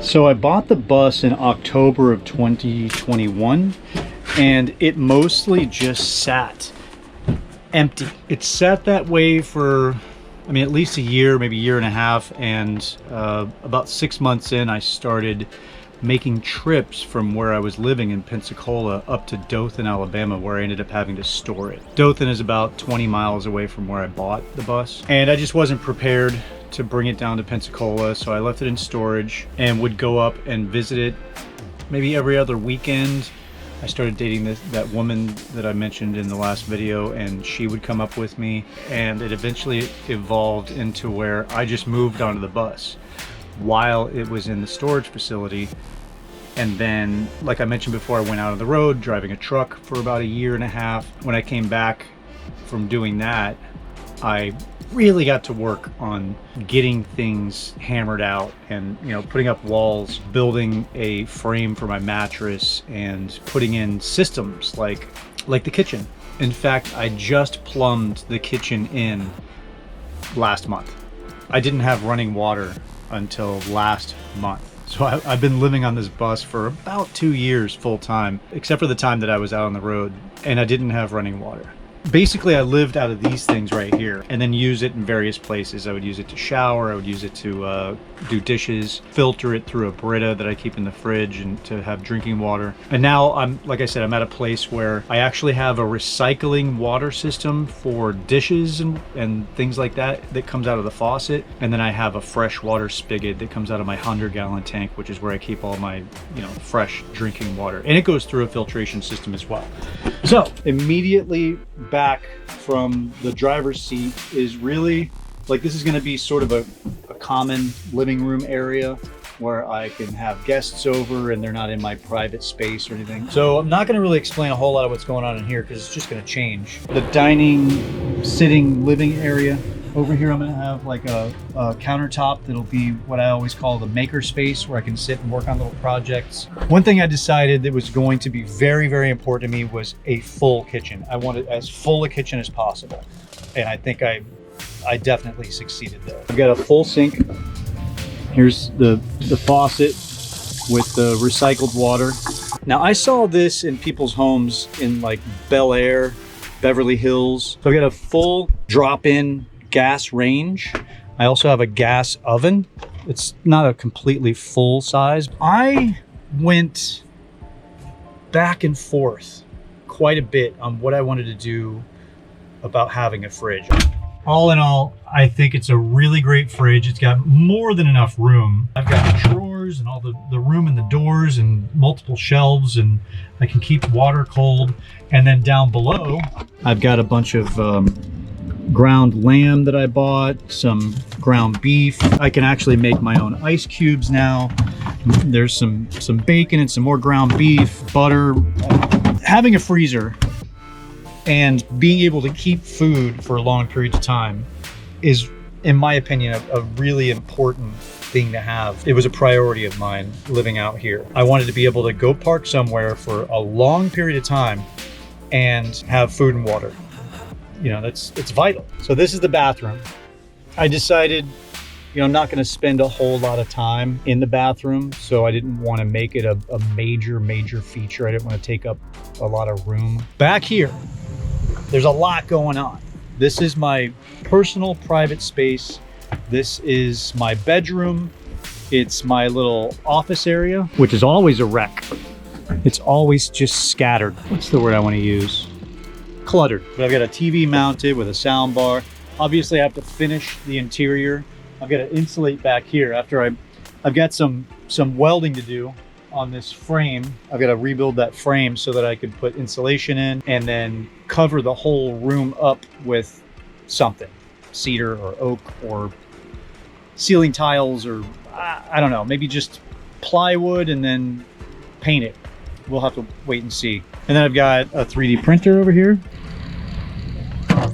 So I bought the bus in October of 2021 and it mostly just sat empty. It sat that way for, I mean, at least a year, maybe a year and a half. And about 6 months in, I started making trips from where I was living in Pensacola up to Dothan, Alabama, where I ended up having to store it. Dothan is about 20 miles away from where I bought the bus. And I just wasn't prepared to bring it down to Pensacola, so I left it in storage and would go up and visit it maybe every other weekend. I started dating that woman that I mentioned in the last video, and she would come up with me, and it eventually evolved into where I just moved onto the bus while it was in the storage facility. And then, like I mentioned before, I went out on the road driving a truck for about a year and a half. When I came back from doing that, I really got to work on getting things hammered out and, you know, putting up walls, building a frame for my mattress, and putting in systems like the kitchen. In fact, I just plumbed the kitchen in last month. I didn't have running water until last month. So I've been living on this bus for about 2 years full time, except for the time that I was out on the road, and I didn't have running water. Basically, I lived out of these things right here and then use it in various places. I would use it to shower, I would use it to do dishes, filter it through a Brita that I keep in the fridge and to have drinking water. And now I'm, like I said, I'm at a place where I actually have a recycling water system for dishes and things like that comes out of the faucet. And then I have a fresh water spigot that comes out of my 100-gallon tank, which is where I keep all my, you know, fresh drinking water. And it goes through a filtration system as well. So immediately back from the driver's seat is really like, this is going to be sort of a common living room area where I can have guests over and they're not in my private space or anything. So I'm not going to really explain a whole lot of what's going on in here because it's just going to change. The dining, sitting, living area. Over here I'm going to have like a countertop that'll be what I always call the maker space, where I can sit and work on little projects. One thing I decided that was going to be very, very important to me was a full kitchen. I wanted as full a kitchen as possible. And I think I definitely succeeded there. I've got a full sink. Here's the faucet with the recycled water. Now I saw this in people's homes in like Bel Air, Beverly Hills. So I've got a full drop-in gas range. I also have a gas oven. It's not a completely full size. I went back and forth quite a bit on what I wanted to do about having a fridge. All in all, I think it's a really great fridge. It's got more than enough room. I've got drawers and all the room in the doors and multiple shelves, and I can keep water cold. And then down below, I've got a bunch of ground lamb that I bought, some ground beef. I can actually make my own ice cubes now. There's some bacon and some more ground beef, butter. Having a freezer and being able to keep food for long periods of time is, in my opinion, a really important thing to have. It was a priority of mine living out here. I wanted to be able to go park somewhere for a long period of time and have food and water. You know, it's vital. So this is the bathroom. I decided, you know, I'm not going to spend a whole lot of time in the bathroom, so I didn't want to make it a major feature. I didn't want to take up a lot of room. Back here, there's a lot going on. This is my personal private space. This is my bedroom. It's my little office area, which is always a wreck. It's always just scattered. What's the word I want to use? Cluttered. But I've got a TV mounted with a sound bar. Obviously I have to finish the interior. I've got to insulate back here after I've got some welding to do on this frame. I've got to rebuild that frame so that I could put insulation in and then cover the whole room up with something, cedar or oak or ceiling tiles, or I don't know, maybe just plywood, and then paint it. We'll have to wait and see. And then I've got a 3D printer over here.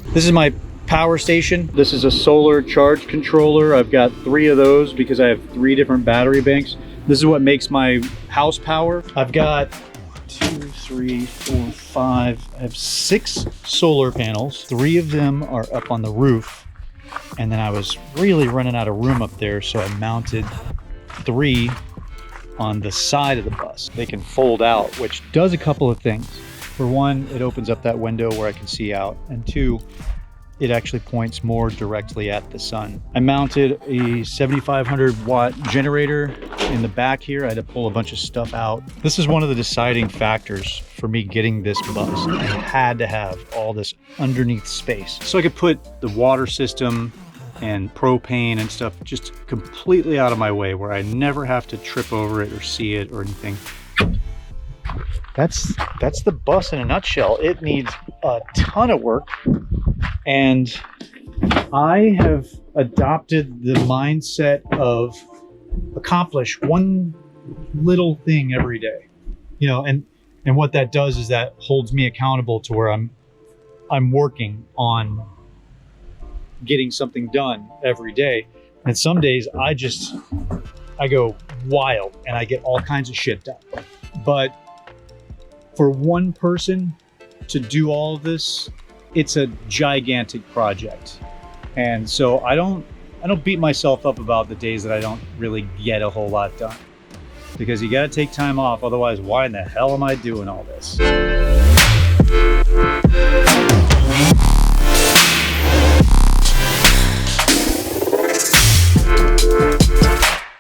This is my power station. This is a solar charge controller. I've got 3 of those because I have 3 different battery banks. This is what makes my house power. I've got 2, 3, 4, 5. I have 6 solar panels. 3 of them are up on the roof. And then I was really running out of room up there, so I mounted 3 on the side of the bus. They can fold out, which does a couple of things. For one, it opens up that window where I can see out, and two, it actually points more directly at the sun. I mounted a 7,500 watt generator in the back here. I had to pull a bunch of stuff out. This is one of the deciding factors for me getting this bus. I had to have all this underneath space so I could put the water system and propane and stuff just completely out of my way, where I never have to trip over it or see it or anything. That's the bus in a nutshell. It needs a ton of work, and I have adopted the mindset of accomplish one little thing every day, you know, and what that does is that holds me accountable to where I'm working on getting something done every day. And some days I go wild and I get all kinds of shit done. But for one person to do all of this, it's a gigantic project. And so I don't beat myself up about the days that I don't really get a whole lot done, because you got to take time off. Otherwise, why in the hell am I doing all this?